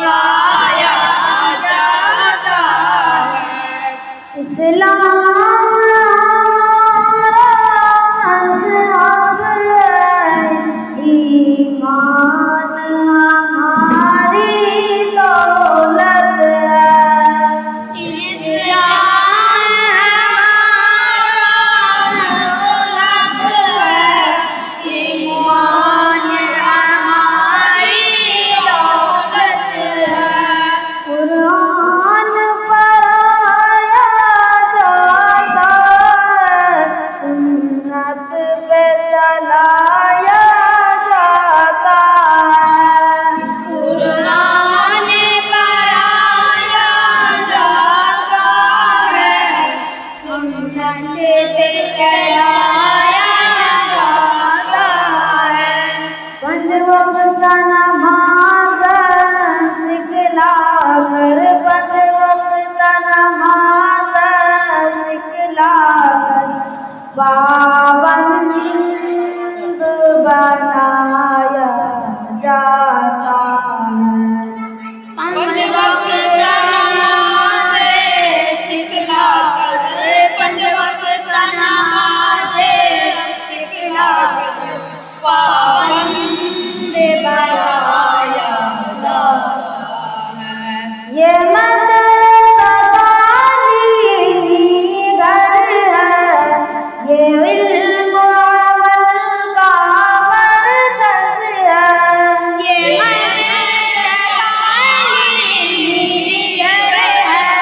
سکھایا جاتا ہے۔ اسلام مذہب ہے، ایمان ہماری دولت ہے۔ اسلام ہمارا دولت ہے، ایمان ہماری دولت ہے۔ قرآن پڑھایا جاتا ہے، سنت پہ چلایا جاتا ہے۔ قرآن پڑھایا جاتا ہے، سنت پہ چلایا جاتا ہے۔ پنج وقت نماز سکھلا کر، پنج وقت نماز سکھلا کر پابند بنایا جاتا ہے۔ پنج وقت نماز سکھلا کر، پنج وقت نماز سکھلا کر پابند بنایا جاتا ہے۔ یہ مدرسہ تعلیمی گھر ہے، یہ علم و عمل کا مرکز ہے۔ یہ مدرسہ تعلیمی گھر ہے،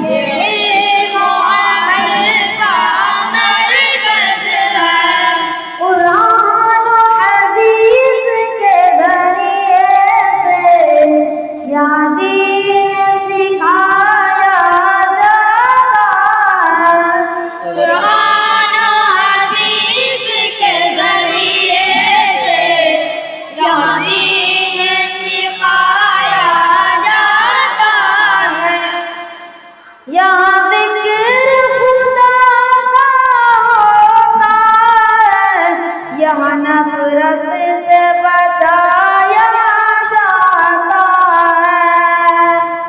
یہ علم و عمل کا مرکز ہے۔ قرآن و حدیث کے ذریعے سے یہاں دین سکھایا جاتا ہے۔ قرآن و حدیث کے ذریعے سے یہاں دین سکھایا جاتا ہے۔ یہاں ذکر خدا کا ہوتا ہے، یہاں نفرت سے بچایا جاتا ہے۔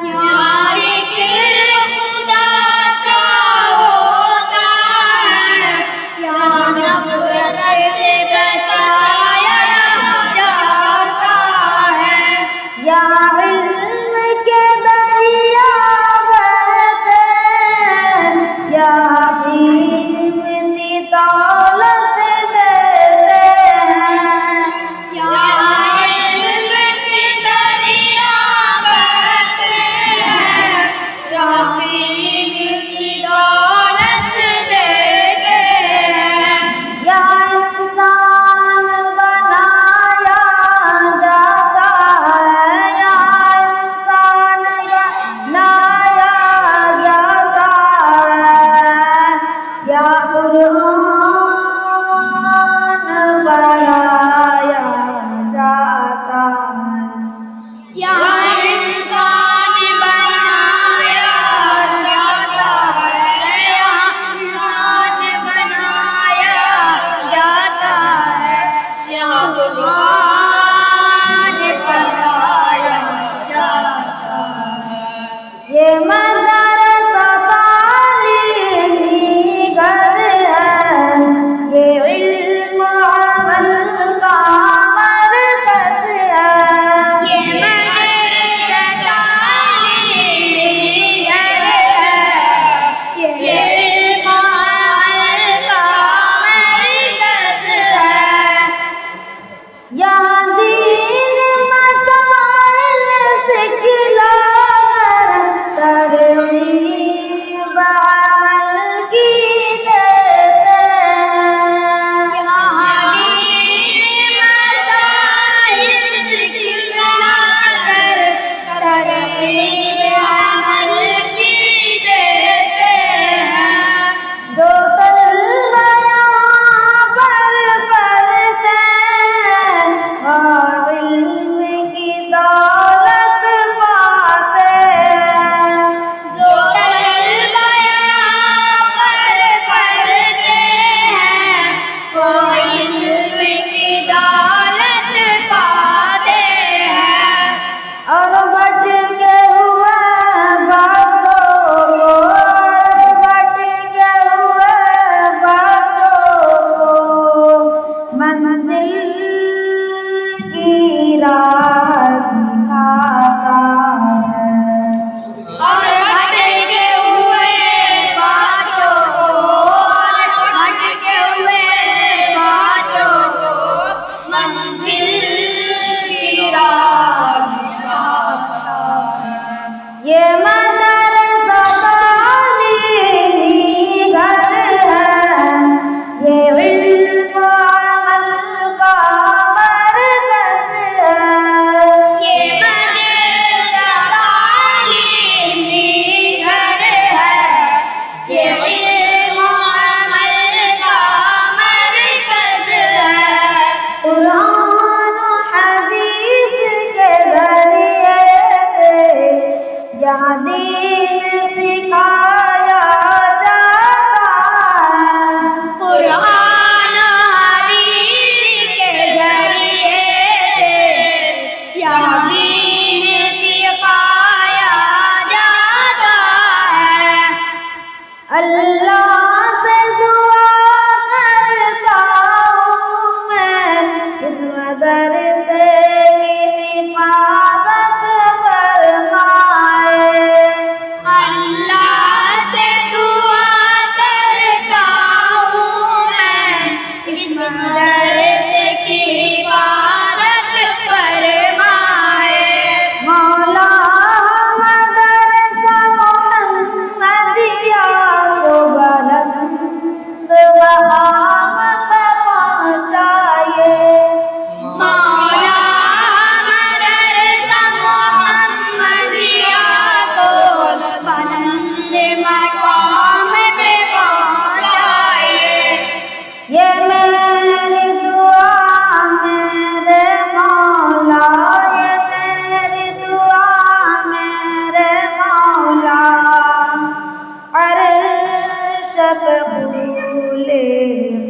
یہاں ذکر خدا کا ہوتا ہے، یہاں نفرت سے بچایا جاتا ہے۔ یہاں علم کے دریا بہتے ہیں، یہاں قیمتی دولت دیتے ہیں۔ یہاں علم کے دریا بہتے ہیں، یہاں قیمتی دولت دیتے ہیں۔ یہاں انسان بنایا جاتا ہے، یہاں انسان بنایا جاتا ہے۔ یہاں قرآن پڑھایا جاتا ہے۔ یہاں انسان بنایا جاتا ہے، یہاں انسان بنایا جاتا ہے۔ یہاں قرآن پڑھایا جاتا ہے۔ یہ مدرسہ تعلیمی گھر ہے، یہ علم و عمل کا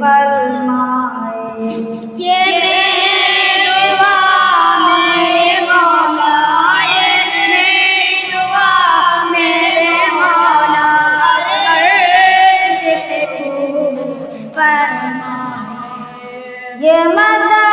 فرمائے. یہ میری دعا میرے مولا، یہ میری دعا میرے مولا، عرض پہ خوب فرمائے. یہ مدد